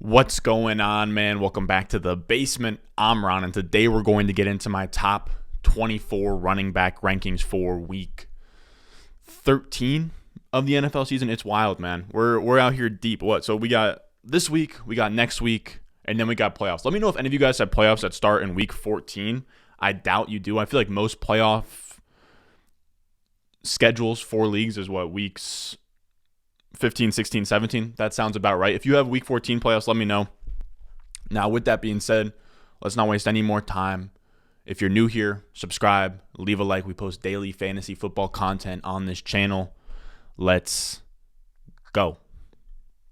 What's going on, man? Welcome back to the basement. I'm Ron, and today we're going to get into my top 24 running back rankings for week 13 of the NFL season. It's wild, man. We're out here deep. So we got this week, we got next week, and then we got playoffs. Let me know if any of you guys have playoffs that start in week 14. I doubt you do. I feel like most playoff schedules for leagues is weeks 15, 16, 17. That sounds about right. If you have week 14 playoffs, let me know. Now, with that being said, let's not waste any more time. If you're new here, subscribe, leave a like. We post daily fantasy football content on this channel. Let's go.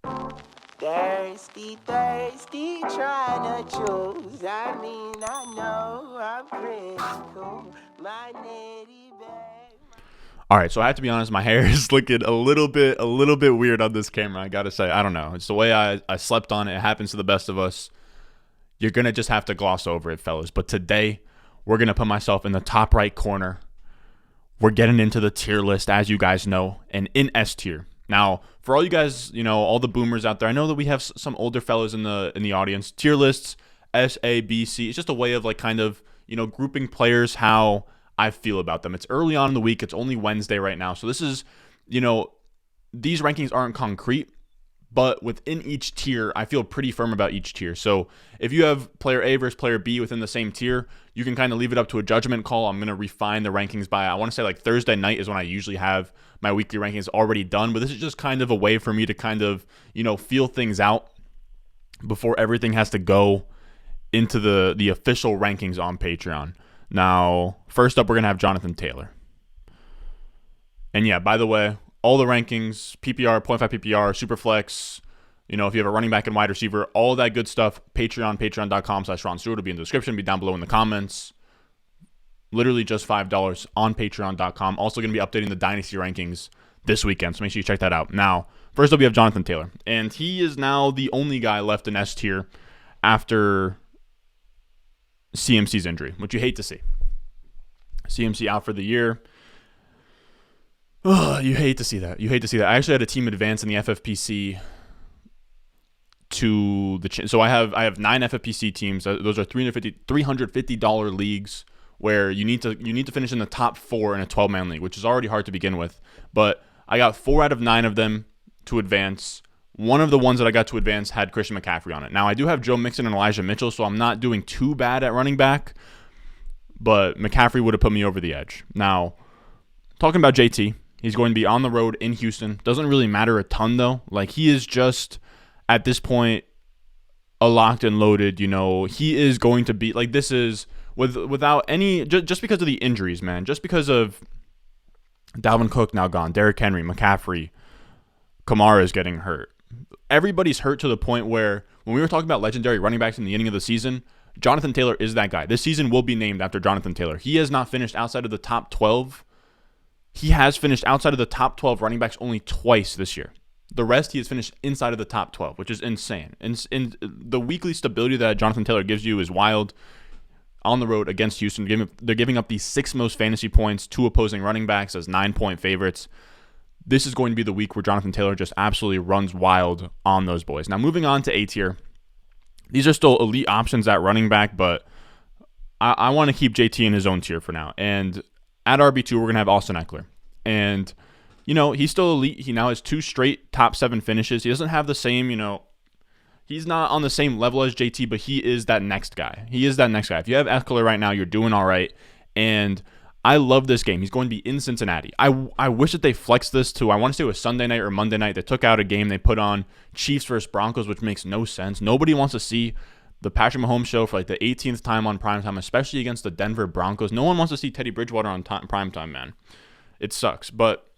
Thirsty, trying to choose. I know I'm critical. My nitty bag. All right, so I have to be honest, my hair is looking a little bit weird on this camera, I got to say. I don't know. It's the way I slept on it. It happens to the best of us. You're going to just have to gloss over it, fellas. But today, we're going to put myself in the top right corner. We're getting into the tier list, as you guys know, and in S tier. Now, for all you guys, all the boomers out there, I know that we have some older fellas in the audience. Tier lists, S, A, B, C. It's just a way of grouping players how I feel about them. It's early on in the week. It's only Wednesday right now. So this is, these rankings aren't concrete, but within each tier, I feel pretty firm about each tier. So if you have player A versus player B within the same tier, you can kind of leave it up to a judgment call. I'm going to refine the rankings by, I want to say Thursday night is when I usually have my weekly rankings already done. But this is just kind of a way for me to kind of, feel things out before everything has to go into the official rankings on Patreon. Now, first up, we're going to have Jonathan Taylor. And yeah, by the way, all the rankings, PPR, 0.5 PPR, Superflex, if you have a running back and wide receiver, all that good stuff, patreon.com/Ron Stewart will be in the description, be down below in the comments. Literally just $5 on patreon.com. Also going to be updating the Dynasty rankings this weekend, so make sure you check that out. Now, first up, we have Jonathan Taylor. And he is now the only guy left in S tier after CMC's injury, which you hate to see. CMC out for the year. Oh, you hate to see that. I actually had a team advance in the FFPC to the so I have 9 FFPC teams. Those are $350 leagues where you need to finish in the top 4 in a 12-man league, which is already hard to begin with. But I got 4 out of 9 of them to advance. One of the ones that I got to advance had Christian McCaffrey on it. Now, I do have Joe Mixon and Elijah Mitchell, so I'm not doing too bad at running back, but McCaffrey would have put me over the edge. Now, talking about JT, he's going to be on the road in Houston. Doesn't really matter a ton, though. He is just, at this point, a locked and loaded, he is going to be, this is, without any, just because of the injuries, man, just because of Dalvin Cook now gone, Derrick Henry, McCaffrey, Kamara is getting hurt. Everybody's hurt to the point where when we were talking about legendary running backs in the beginning of the season, Jonathan Taylor is that guy. This season will be named after Jonathan Taylor. He has not finished outside of the top 12. He has finished outside of the top 12 running backs only twice this year. The rest, he has finished inside of the top 12, which is insane. And the weekly stability that Jonathan Taylor gives you is wild. On the road against Houston, they're giving up the 6th most fantasy points to opposing running backs as 9-point favorites. This is going to be the week where Jonathan Taylor just absolutely runs wild on those boys. Now, moving on to A tier. These are still elite options at running back, but I want to keep JT in his own tier for now. And at RB2, we're going to have Austin Ekeler. And, he's still elite. He now has 2 straight top 7 finishes. He doesn't have the same, he's not on the same level as JT, but he is that next guy. If you have Ekeler right now, you're doing all right. And I love this game. He's going to be in Cincinnati. I wish that they flexed this to, I want to say it was Sunday night or Monday night. They took out a game. They put on Chiefs versus Broncos, which makes no sense. Nobody wants to see the Patrick Mahomes show for the 18th time on primetime, especially against the Denver Broncos. No one wants to see Teddy Bridgewater on primetime, man. It sucks, but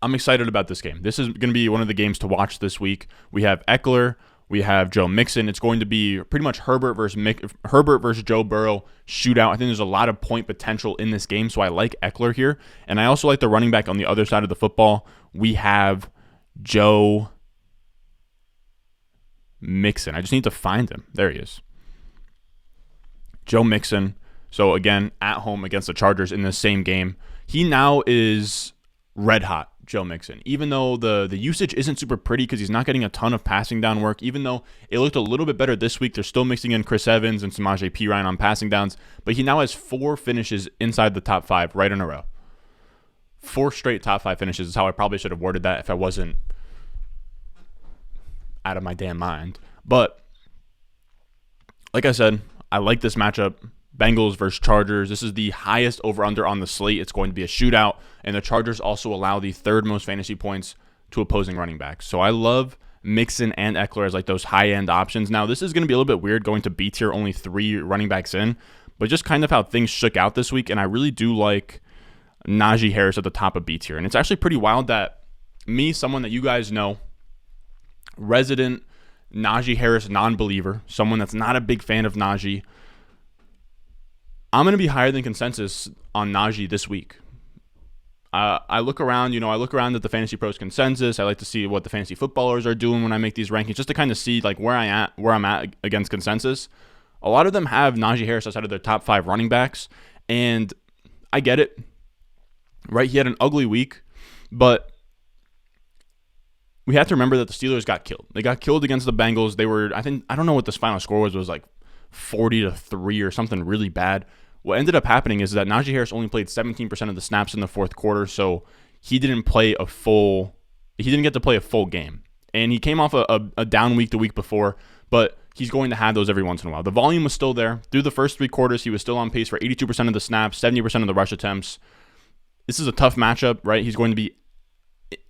I'm excited about this game. This is going to be one of the games to watch this week. We have Ekeler. We have Joe Mixon. It's going to be pretty much Herbert versus Joe Burrow shootout. I think there's a lot of point potential in this game, so I like Ekeler here. And I also like the running back on the other side of the football. We have Joe Mixon. I just need to find him. There he is. Joe Mixon. So again, at home against the Chargers in the same game. He now is red hot. Joe Mixon. Even though the usage isn't super pretty because he's not getting a ton of passing down work, even though it looked a little bit better this week, they're still mixing in Chris Evans and Samaje Perine on passing downs, but he now has 4 finishes inside the top 5 right in a row. 4 straight top 5 finishes is how I probably should have worded that if I wasn't out of my damn mind. But like I said, I like this matchup. Bengals versus Chargers. This is the highest over-under on the slate. It's going to be a shootout, and the Chargers also allow the 3rd most fantasy points to opposing running backs. So I love Mixon and Ekeler as like those high-end options. Now, this is going to be a little bit weird going to B tier, only 3 running backs in, but just kind of how things shook out this week, and I really do like Najee Harris at the top of B tier. And it's actually pretty wild that me, someone that you guys know, resident Najee Harris non-believer, someone that's not a big fan of Najee, I'm going to be higher than consensus on Najee this week. I look around at the Fantasy Pros consensus. I like to see what the fantasy footballers are doing when I make these rankings, just to kind of see like where I'm at against consensus. A lot of them have Najee Harris outside of their top 5 running backs, and I get it. Right, he had an ugly week, but we have to remember that the Steelers got killed. They got killed against the Bengals. I don't know what this final score was. It was like 40-3 or something really bad. What ended up happening is that Najee Harris only played 17% of the snaps in the 4th quarter, so he didn't get to play a full game. And he came off a down week the week before, but he's going to have those every once in a while. The volume was still there. Through the first 3 quarters, he was still on pace for 82% of the snaps, 70% of the rush attempts. This is a tough matchup, right? He's going to be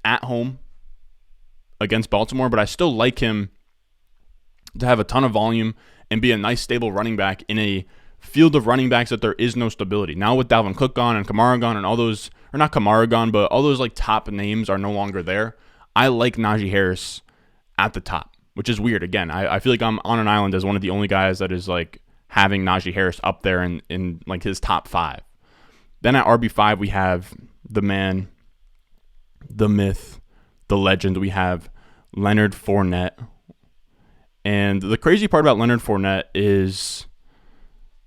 at home against Baltimore, but I still like him to have a ton of volume and be a nice, stable running back in a field of running backs that there is no stability. Now with Dalvin Cook gone and Kamara gone and all those, or not Kamara gone, but all those like top names are no longer there. I like Najee Harris at the top, which is weird. Again, I feel like I'm on an island as one of the only guys that is like having Najee Harris up there in like his top 5. Then at RB5, we have the man, the myth, the legend. We have Leonard Fournette. And the crazy part about Leonard Fournette is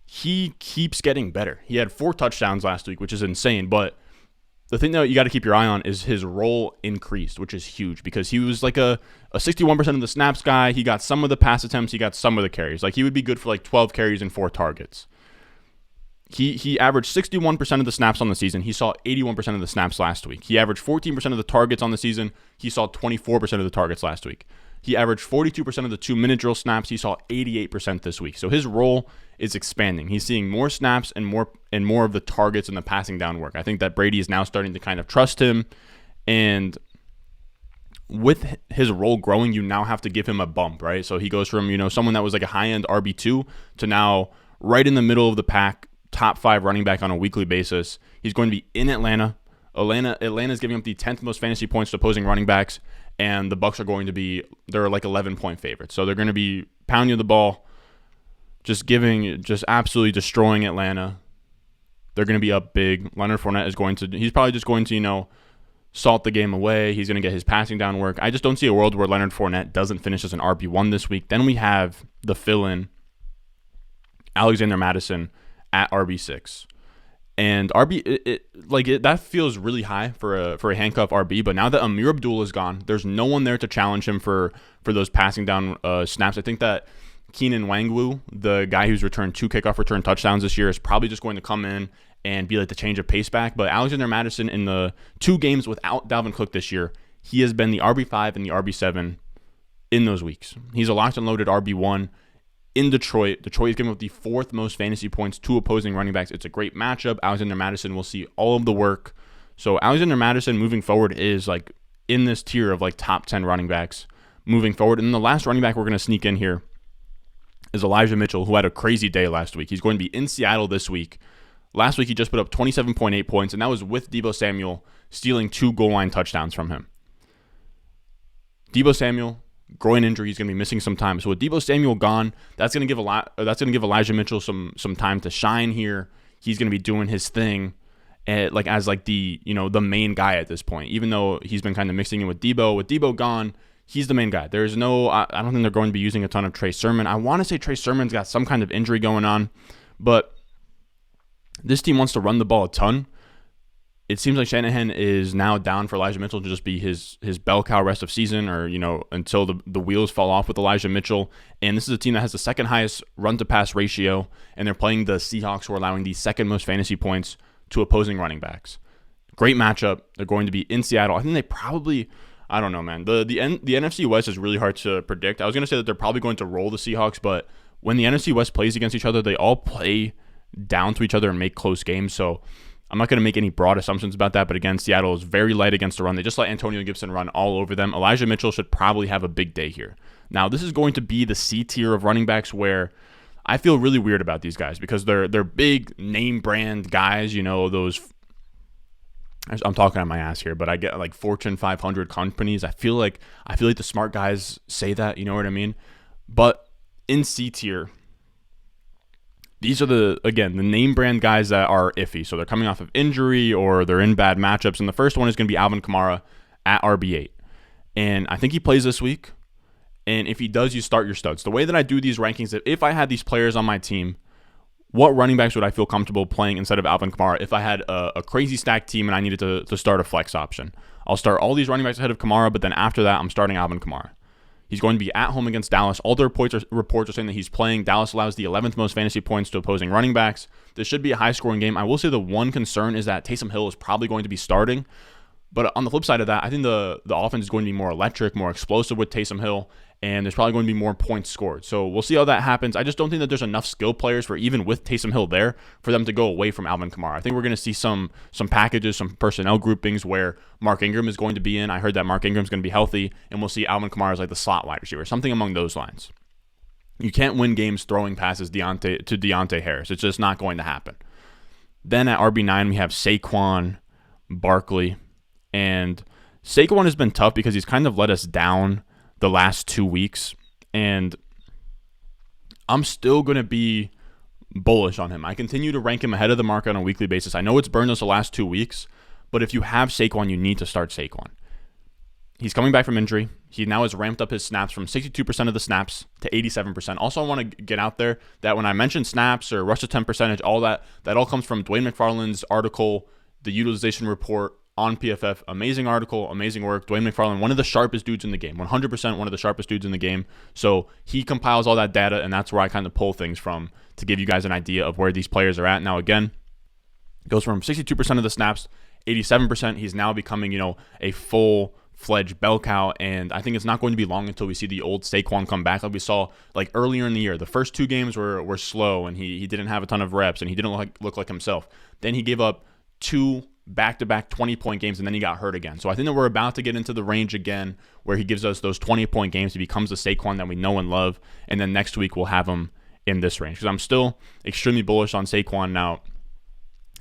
he keeps getting better. He had 4 touchdowns last week, which is insane. But the thing that you got to keep your eye on is his role increased, which is huge because he was like a 61% of the snaps guy. He got some of the pass attempts. He got some of the carries. Like he would be good for like 12 carries and 4 targets. He averaged 61% of the snaps on the season. He saw 81% of the snaps last week. He averaged 14% of the targets on the season. He saw 24% of the targets last week. He averaged 42% of the 2-minute drill snaps. He saw 88% this week. So his role is expanding. He's seeing more snaps and more of the targets and the passing down work. I think that Brady is now starting to kind of trust him. And with his role growing, you now have to give him a bump, right? So he goes from, someone that was like a high-end RB2 to now right in the middle of the pack, top 5 running back on a weekly basis. He's going to be in Atlanta. Atlanta is giving up the 10th most fantasy points to opposing running backs, and the Bucs are going to be, they're like 11-point favorites. So they're going to be pounding the ball, just absolutely destroying Atlanta. They're going to be up big. Leonard Fournette he's probably just going to, salt the game away. He's going to get his passing down work. I just don't see a world where Leonard Fournette doesn't finish as an RB1 this week. Then we have the fill-in, Alexander Madison, at RB6. And that feels really high for a handcuff RB, but now that Amir Abdul is gone, there's no one there to challenge him for those passing down snaps. I think that Keenan Wangwu, the guy who's returned 2 kickoff return touchdowns this year, is probably just going to come in and be like the change of pace back. But Alexander Madison, in the 2 games without Dalvin Cook this year, he has been the RB5 and the RB7 in those weeks. He's a locked and loaded RB1 in Detroit. Detroit is giving up the 4th most fantasy points to opposing running backs. It's a great matchup. Alexander Madison will see all of the work. So Alexander Madison moving forward is like in this tier of like top 10 running backs moving forward. And the last running back we're going to sneak in here is Elijah Mitchell, who had a crazy day last week. He's going to be in Seattle this week. Last week he just put up 27.8 points, and that was with Deebo Samuel stealing 2 goal line touchdowns from him. Deebo Samuel, groin injury, he's going to be missing some time. So with Deebo Samuel gone, that's going to give Elijah Mitchell some time to shine here. He's going to be doing his thing the main guy at this point. Even though he's been kind of mixing in with Deebo. With Deebo gone, he's the main guy. There's I don't think they're going to be using a ton of Trey Sermon. I want to say Trey Sermon's got some kind of injury going on, but this team wants to run the ball a ton. it seems like Shanahan is now down for Elijah Mitchell to just be his bell cow rest of season, or until the wheels fall off with Elijah Mitchell. And this is a team that has the second highest run to pass ratio, and they're playing the Seahawks, who are allowing the second most fantasy points to opposing running backs. Great matchup. They're going to be in Seattle. I think they probably, I don't know, man. The NFC West is really hard to predict. I was going to say that they're probably going to roll the Seahawks, but when the NFC West plays against each other, they all play down to each other and make close games. So I'm not going to make any broad assumptions about that, but again, Seattle is very light against the run. They just let Antonio Gibson run all over them. Elijah Mitchell should probably have a big day here. Now, this is going to be the C tier of running backs, where I feel really weird about these guys because they're big name brand guys, those. I'm talking on my ass here, but I get like Fortune 500 companies. I feel like the smart guys say that, you know what I mean? But in C tier, these are the name brand guys that are iffy. So they're coming off of injury or they're in bad matchups. And the first one is going to be Alvin Kamara at RB8. And I think he plays this week. And if he does, you start your studs. The way that I do these rankings, if I had these players on my team, what running backs would I feel comfortable playing instead of Alvin Kamara if I had a crazy stacked team and I needed to start a flex option? I'll start all these running backs ahead of Kamara, but then after that, I'm starting Alvin Kamara. He's going to be at home against Dallas. All the reports are saying that he's playing. Dallas allows the 11th most fantasy points to opposing running backs. This should be a high-scoring game. I will say the one concern is that Taysom Hill is probably going to be starting. But on the flip side of that, I think the offense is going to be more electric, more explosive with Taysom Hill, and there's probably going to be more points scored. So we'll see how that happens. I just don't think that there's enough skill players for, even with Taysom Hill there, for them to go away from Alvin Kamara. I think we're going to see some packages, some personnel groupings where Mark Ingram is going to be in. I heard that Mark Ingram's going to be healthy, and we'll see Alvin Kamara as like the slot wide receiver, something among those lines. You can't win games throwing passes to Deontay Harris. It's just not going to happen. Then at RB9, we have Saquon Barkley. And Saquon has been tough because he's kind of let us down the last 2 weeks. And I'm still going to be bullish on him. I continue to rank him ahead of the market on a weekly basis. I know it's burned us the last 2 weeks, but if you have Saquon, you need to start Saquon. He's coming back from injury. He now has ramped up his snaps from 62% of the snaps to 87%. Also, I want to get out there that when I mention snaps or rush attempt percentage, all that all comes from Dwayne McFarland's article, the utilization report on PFF. Amazing article, amazing work. Dwayne McFarland, one of the sharpest dudes in the game, 100% one of the sharpest dudes in the game. So he compiles all that data, and that's where I kind of pull things from to give you guys an idea of where these players are at. Now, again, it goes from 62% of the snaps, 87%. He's now becoming, a full-fledged bell cow, and I think it's not going to be long until we see the old Saquon come back like we saw like earlier in the year. The first 2 games were slow, and he didn't have a ton of reps, and he didn't look like himself. Then he gave up 2 back-to-back 20-point games, and then he got hurt again. So I think that we're about to get into the range again where he gives us those 20-point games. He becomes the Saquon that we know and love, and then next week we'll have him in this range because I'm still extremely bullish on Saquon. Now,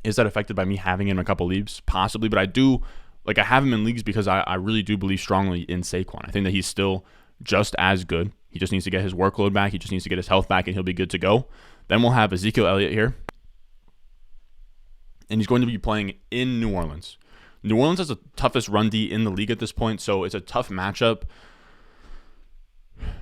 is that affected by me having him in a couple leagues? Possibly, but I have him in leagues because I really do believe strongly in Saquon. I think that he's still just as good. He just needs to get his workload back. He just needs to get his health back, and he'll be good to go. Then we'll have Ezekiel Elliott here. And he's going to be playing in New Orleans. New Orleans has the toughest run D in the league at this point, so it's a tough matchup.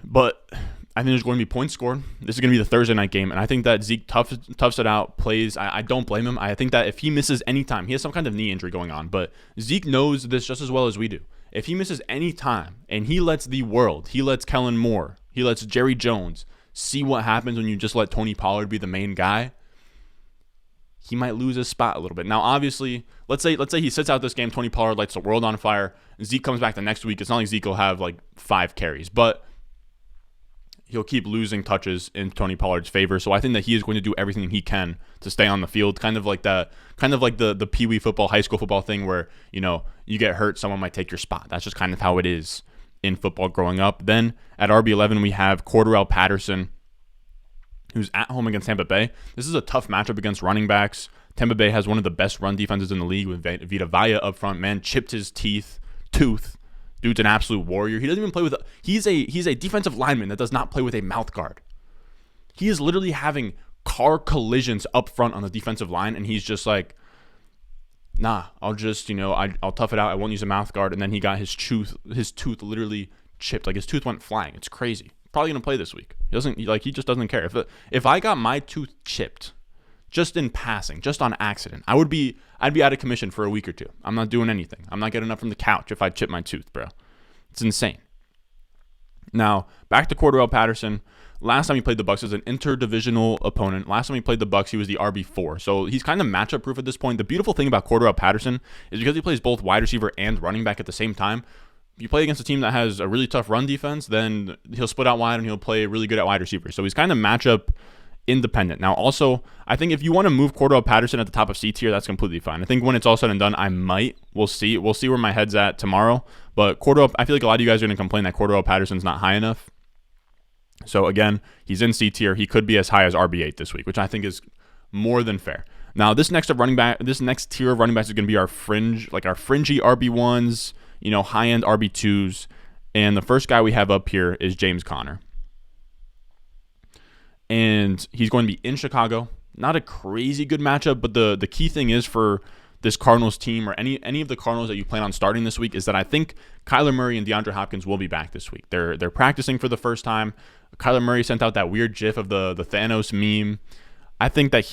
But I think there's going to be points scored. This is going to be the Thursday night game, and I think that Zeke toughs it out, plays. I don't blame him. I think that if he misses any time, he has some kind of knee injury going on, but Zeke knows this just as well as we do. If he misses any time, and he lets Kellen Moore, he lets Jerry Jones see what happens when you just let Tony Pollard be the main guy, he might lose his spot a little bit. Now, obviously, let's say he sits out this game, Tony Pollard lights the world on fire, Zeke comes back the next week. It's not like Zeke will have like 5 carries, but he'll keep losing touches in Tony Pollard's favor. So I think that he is going to do everything he can to stay on the field, kind of like the Pee-wee football, high school football thing where, you get hurt, someone might take your spot. That's just kind of how it is in football growing up. Then at RB11, we have Cordarrelle Patterson, who's at home against Tampa Bay. This is a tough matchup against running backs. Tampa Bay has one of the best run defenses in the league with Vita Vea up front. Man, chipped his tooth. Dude's an absolute warrior. He doesn't even play with he's a defensive lineman that does not play with a mouth guard. He is literally having car collisions up front on the defensive line, and he's just like, nah, I'll just, I'll tough it out. I won't use a mouth guard. And then he got his tooth literally chipped. Like his tooth went flying. It's crazy. Probably gonna play this week. He just doesn't care. If I got my tooth chipped, just in passing, just on accident, I'd be out of commission for a week or two. I'm not doing anything. I'm not getting up from the couch if I chip my tooth, bro. It's insane. Now, back to Cordarrelle Patterson. Last time he played the Bucs as an interdivisional opponent. Last time he played the Bucs, he was the RB4. So he's kind of matchup proof at this point. The beautiful thing about Cordarrelle Patterson is because he plays both wide receiver and running back at the same time. If you play against a team that has a really tough run defense, then he'll split out wide and he'll play really good at wide receiver. So he's kind of matchup independent. Now, also, I think if you want to move Cordarrelle Patterson at the top of C tier, that's completely fine. I think when it's all said and done, I might. We'll see. We'll see where my head's at tomorrow. But Cordarrelle, I feel like a lot of you guys are going to complain that Cordarrelle Patterson's not high enough. So again, he's in C tier. He could be as high as RB8 this week, which I think is more than fair. Now, this next tier of running backs is going to be our fringy RB1s, high-end RB2s. And the first guy we have up here is James Conner. And he's going to be in Chicago. Not a crazy good matchup, but the key thing is for this Cardinals team or any of the Cardinals that you plan on starting this week is that I think Kyler Murray and DeAndre Hopkins will be back this week. They're practicing for the first time. Kyler Murray sent out that weird gif of the Thanos meme. I think that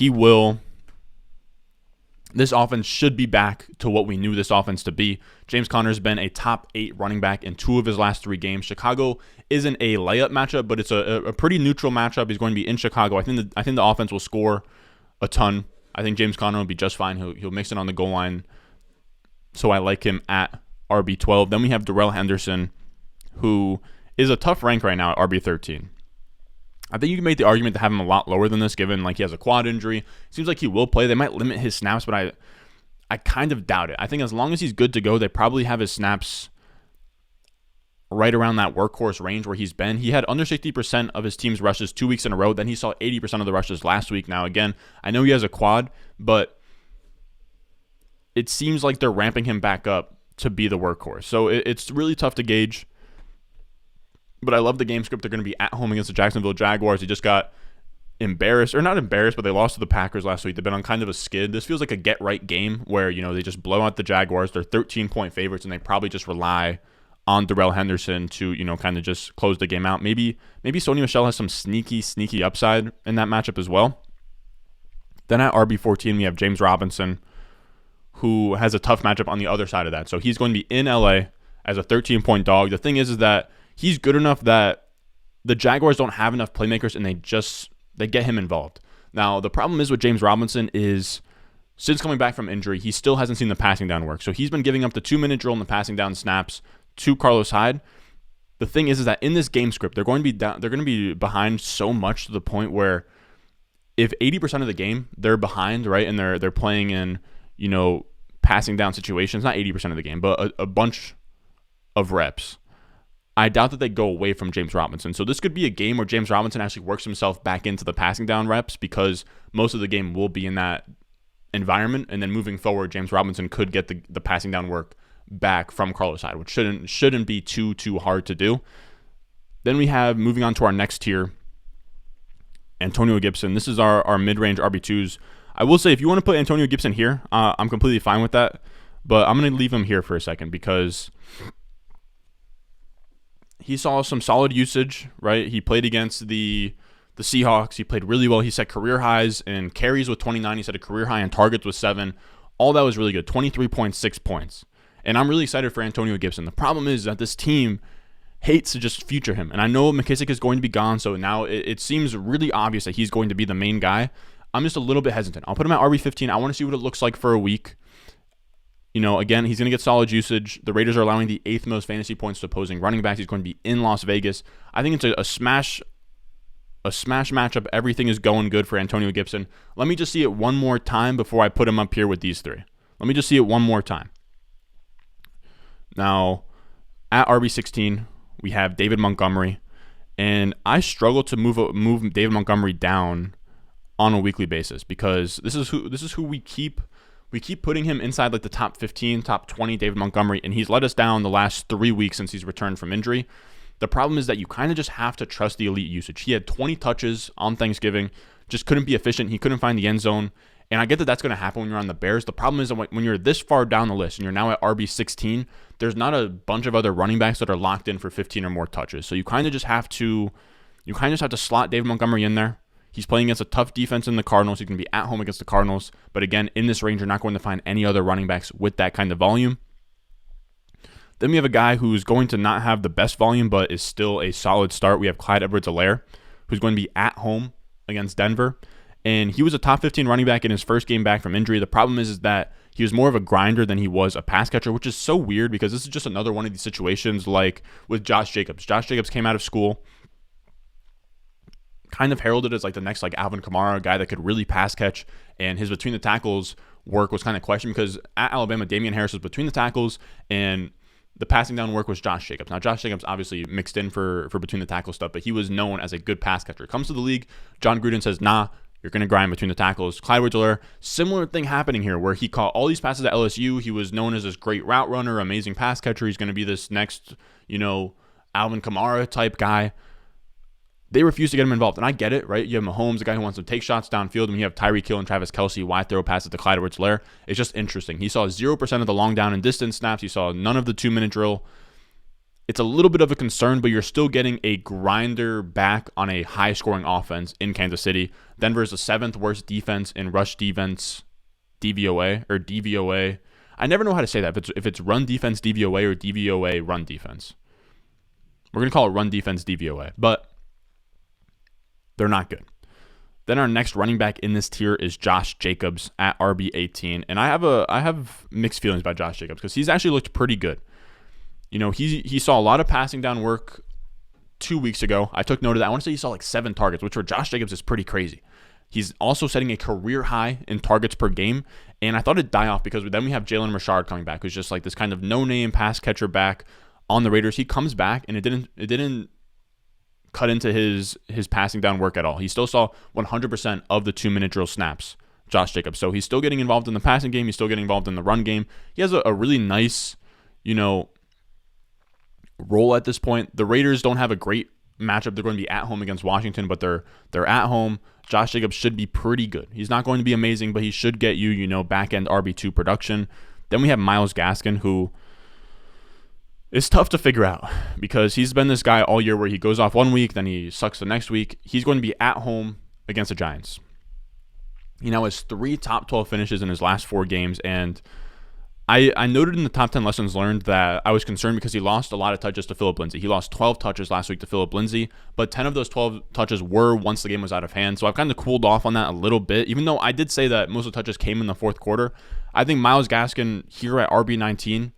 this offense should be back to what we knew this offense to be. James Conner's been a top 8 running back in 2 of his last 3 games. Chicago isn't a layup matchup, but it's a pretty neutral matchup. He's going to be in Chicago. I think the offense will score a ton. I think James Conner will be just fine. He'll mix it on the goal line. So I like him at RB12. Then we have Darrell Henderson, who is a tough rank right now at RB13. I think you can make the argument to have him a lot lower than this, given he has a quad injury. Seems like he will play. They might limit his snaps, but I kind of doubt it. I think as long as he's good to go, they probably have his snaps right around that workhorse range where he's been. He had under 60% of his team's rushes 2 weeks in a row. Then he saw 80% of the rushes last week. Now, again, I know he has a quad, but it seems like they're ramping him back up to be the workhorse. So it's really tough to gauge. But I love the game script. They're going to be at home against the Jacksonville Jaguars. They just got embarrassed, or not embarrassed, but they lost to the Packers last week. They've been on kind of a skid. This feels like a get-right game where, they just blow out the Jaguars. They're 13-point favorites, and they probably just rely on Darrell Henderson to, kind of just close the game out. Maybe Sony Michel has some sneaky upside in that matchup as well. Then at RB14, we have James Robinson, who has a tough matchup on the other side of that. So he's going to be in LA as a 13-point dog. The thing is that he's good enough that the Jaguars don't have enough playmakers, and they get him involved. Now, the problem is with James Robinson is since coming back from injury, he still hasn't seen the passing down work. So he's been giving up the 2-minute drill and the passing down snaps to Carlos Hyde. The thing is that in this game script, they're going to be behind so much to the point where if 80% of the game they're behind, right, and they're playing in, passing down situations, not 80% of the game, but a bunch of reps, I doubt that they go away from James Robinson. So this could be a game where James Robinson actually works himself back into the passing down reps because most of the game will be in that environment. And then moving forward, James Robinson could get the passing down work back from Carlos Hyde, which shouldn't be too hard to do. Then we have, moving on to our next tier, Antonio Gibson. This is our mid-range RB2s. I will say if you want to put Antonio Gibson here, I'm completely fine with that. But I'm going to leave him here for a second because he saw some solid usage, right? He played against the Seahawks. He played really well. He set career highs in carries with 29. He set a career high in targets with 7. All that was really good, 23.6 points. And I'm really excited for Antonio Gibson. The problem is that this team hates to just future him. And I know McKissick is going to be gone, so now it seems really obvious that he's going to be the main guy. I'm just a little bit hesitant. I'll put him at RB15. I want to see what it looks like for a week. Again, he's going to get solid usage. The Raiders are allowing the 8th most fantasy points to opposing running backs. He's going to be in Las Vegas. I think it's a smash matchup. Everything is going good for Antonio Gibson. Let me just see it one more time before I put him up here with these 3. Let me just see it one more time. Now, at RB16, we have David Montgomery, and I struggle to move David Montgomery down on a weekly basis because this is who we keep putting him inside like the top 15, top 20, David Montgomery, and he's let us down the last 3 weeks since he's returned from injury. The problem is that you kind of just have to trust the elite usage. He had 20 touches on Thanksgiving, just couldn't be efficient. He couldn't find the end zone. And I get that that's going to happen when you're on the Bears. The problem is that when you're this far down the list and you're now at RB16, there's not a bunch of other running backs that are locked in for 15 or more touches. So you kind of just have to slot David Montgomery in there. He's playing against a tough defense in the Cardinals. He's going to be at home against the Cardinals. But again, in this range, you're not going to find any other running backs with that kind of volume. Then we have a guy who's going to not have the best volume, but is still a solid start. We have Clyde EdwardsHelaire, who's going to be at home against Denver. And he was a top 15 running back in his first game back from injury. The problem is that he was more of a grinder than he was a pass catcher, which is so weird because this is just another one of these situations like with Josh Jacobs. Josh Jacobs came out of school, kind of heralded as like the next like Alvin Kamara, a guy that could really pass catch, and his between the tackles work was kind of questioned because at Alabama, Damien Harris was between the tackles and the passing down work was Josh Jacobs. Now, Josh Jacobs obviously mixed in for between the tackle stuff, but he was known as a good pass catcher. Comes to the league, John Gruden says, nah, you're going to grind between the tackles. Clyde EdwardsHelaire, similar thing happening here where he caught all these passes at LSU. He was known as this great route runner, amazing pass catcher. He's going to be this next, Alvin Kamara type guy. They refuse to get him involved, and I get it, right? You have Mahomes, a guy who wants to take shots downfield, and you have Tyreek Hill and Travis Kelce. Why throw passes to Clyde EdwardsHelaire? It's just interesting. He saw 0% of the long down and distance snaps. He saw none of the 2-minute drill. It's a little bit of a concern, but you're still getting a grinder back on a high-scoring offense in Kansas City. Denver is the 7th worst defense in rush defense DVOA or DVOA. I never know how to say that. If it's run defense DVOA or DVOA run defense. We're going to call it run defense DVOA, but they're not good. Then our next running back in this tier is Josh Jacobs at RB18, and I have mixed feelings about Josh Jacobs because he's actually looked pretty good. He saw a lot of passing down work 2 weeks ago. I took note of that. I want to say he saw like 7 targets, which for Josh Jacobs is pretty crazy. He's also setting a career high in targets per game, and I thought it'd die off because then we have Jalen Richard coming back, who's just like this kind of no-name pass catcher back on the Raiders. He comes back, and it didn't cut into his passing down work at all. He still saw 100% of the 2-minute drill snaps, Josh Jacobs. So he's still getting involved in the passing game. He's still getting involved in the run game. He has a really nice, role at this point. The Raiders don't have a great matchup. They're going to be at home against Washington, but they're at home. Josh Jacobs should be pretty good. He's not going to be amazing, but he should get you, back-end RB2 production. Then we have Myles Gaskin, who is tough to figure out because he's been this guy all year where he goes off 1 week, then he sucks the next week. He's going to be at home against the Giants. He now has 3 top 12 finishes in his last 4 games, and I noted in the top 10 lessons learned that I was concerned because he lost a lot of touches to Phillip Lindsay. He lost 12 touches last week to Phillip Lindsay, but 10 of those 12 touches were once the game was out of hand. So I've kind of cooled off on that a little bit, even though I did say that most of the touches came in the fourth quarter. I think Myles Gaskin here at RB19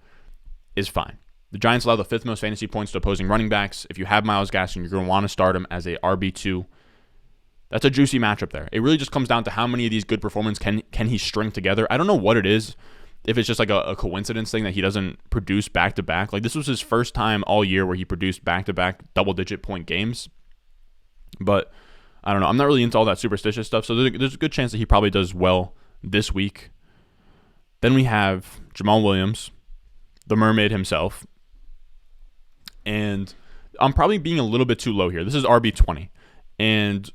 is fine. The Giants allow the 5th most fantasy points to opposing running backs. If you have Myles Gaskin, you're going to want to start him as a RB2. That's a juicy matchup there. It really just comes down to how many of these good performances can he string together. I don't know what it is. If it's just like a coincidence thing that he doesn't produce back-to-back. Like this was his first time all year where he produced back-to-back double-digit point games. But I don't know. I'm not really into all that superstitious stuff. So there's a good chance that he probably does well this week. Then we have Jamaal Williams, the mermaid himself. And I'm probably being a little bit too low here. This is RB20. And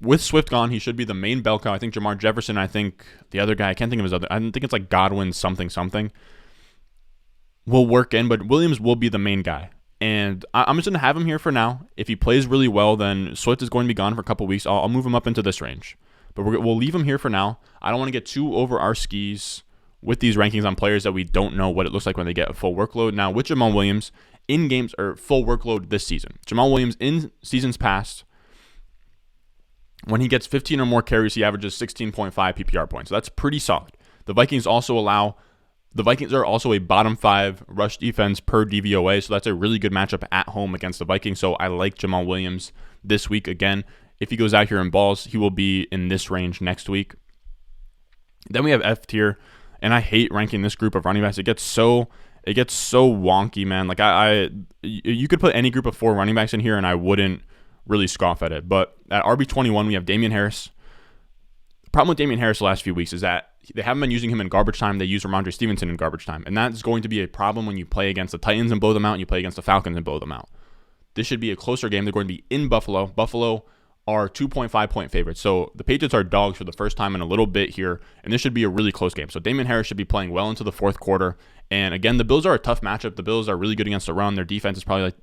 with Swift gone, he should be the main bell cow. I think Jamar Jefferson, I think the other guy, I can't think of his other, I think it's like Godwin something, will work in, but Williams will be the main guy. And I'm just going to have him here for now. If he plays really well, then Swift is going to be gone for a couple weeks. I'll move him up into this range. But we'll leave him here for now. I don't want to get too over our skis with these rankings on players that we don't know what it looks like when they get a full workload. Now, with Jamaal Williams, in games or full workload this season. Jamaal Williams in seasons past, when he gets 15 or more carries, he averages 16.5 PPR points. So that's pretty solid. The Vikings are also a bottom 5 rush defense per DVOA, so that's a really good matchup at home against the Vikings. So I like Jamaal Williams this week. Again, if he goes out here and balls, he will be in this range next week. Then we have F tier, and I hate ranking this group of running backs. It gets so wonky, man. Like you could put any group of 4 running backs in here, and I wouldn't really scoff at it. But at RB21, we have Damien Harris. The problem with Damien Harris the last few weeks is that they haven't been using him in garbage time. They use Ramondre Stevenson in garbage time. And that's going to be a problem when you play against the Titans and blow them out and you play against the Falcons and blow them out. This should be a closer game. They're going to be in Buffalo. Buffalo are 2.5 point favorites. So the Patriots are dogs for the first time in a little bit here. And this should be a really close game. So Damien Harris should be playing well into the fourth quarter. And again, the Bills are a tough matchup. The Bills are really good against the run. Their defense is probably like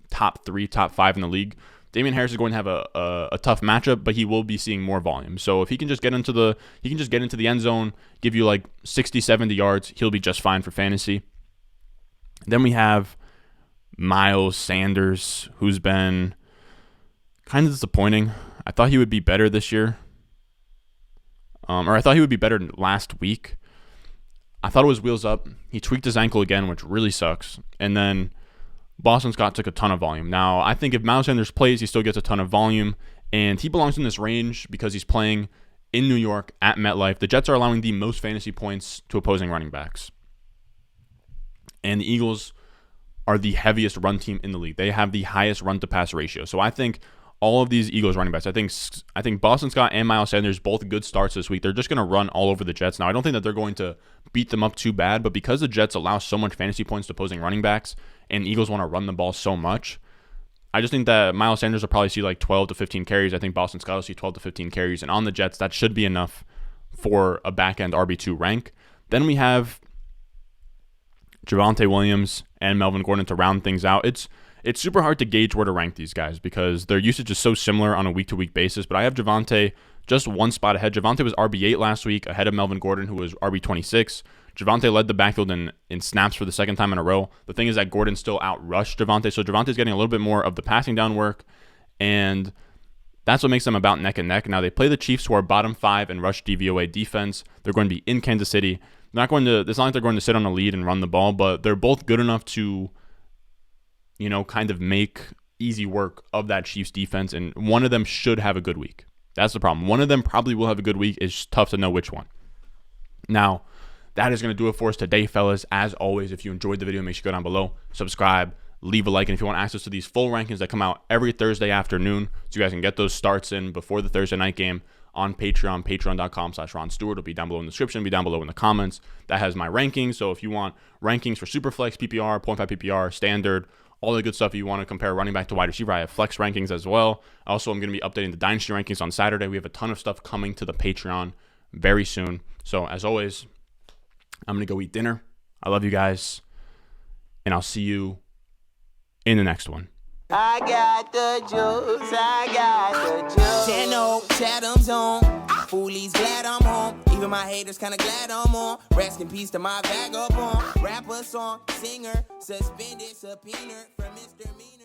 top 3, top 5 in the league. Damien Harris is going to have a tough matchup, but he will be seeing more volume. So if he can just get into the end zone, give you like 60, 70 yards, he'll be just fine for fantasy. Then we have Miles Sanders, who's been kind of disappointing. I thought he would be better this year. Or I thought he would be better last week. I thought it was wheels up. He tweaked his ankle again, which really sucks. And then Boston Scott took a ton of volume. Now, I think if Miles Sanders plays, he still gets a ton of volume. And he belongs in this range because he's playing in New York at MetLife. The Jets are allowing the most fantasy points to opposing running backs. And the Eagles are the heaviest run team in the league. They have the highest run-to-pass ratio. So I think all of these Eagles running backs, I think Boston Scott and Miles Sanders, both good starts this week. They're just going to run all over the Jets. Now, I don't think that they're going to beat them up too bad, but because the Jets allow so much fantasy points to opposing running backs and Eagles want to run the ball so much, I just think that Miles Sanders will probably see like 12 to 15 carries. I think Boston Scott will see 12 to 15 carries. And on the Jets, that should be enough for a back-end RB2 rank. Then we have Javonte Williams and Melvin Gordon to round things out. It's super hard to gauge where to rank these guys because their usage is so similar on a week-to-week basis, but I have Javonte just one spot ahead. Javonte was RB8 last week, ahead of Melvin Gordon, who was RB26. Javonte led the backfield in snaps for the second time in a row. The thing is that Gordon still outrushed Javonte, so Javonte's getting a little bit more of the passing down work, and that's what makes them about neck and neck. Now, they play the Chiefs, who are bottom 5 in rush DVOA defense. They're going to be in Kansas City. It's not like they're going to sit on a lead and run the ball, but they're both good enough to kind of make easy work of that Chiefs defense, and one of them should have a good week. That's the problem. One of them probably will have a good week. It's tough to know which one. Now, that is going to do it for us today, fellas. As always, if you enjoyed the video, make sure you go down below, subscribe, leave a like, and if you want access to these full rankings that come out every Thursday afternoon, so you guys can get those starts in before the Thursday night game on Patreon, patreon.com/Ron Stewart. It'll be down below in the description, it'll be down below in the comments. That has my rankings, so if you want rankings for Superflex, PPR, 0.5 PPR, Standard, all the good stuff. If you want to compare running back to wide receiver, I have flex rankings as well. Also, I'm going to be updating the dynasty rankings on Saturday. We have a ton of stuff coming to the Patreon very soon. So, as always, I'm going to go eat dinner. I love you guys, and I'll see you in the next one. I got the juice, I got the juice. Channel, Chatham's on. Foolies glad I'm home. Even my haters kinda glad I'm on. Rest in peace to my vagabond. Rapper, song, singer, suspended, subpoena from Mr. Meaner.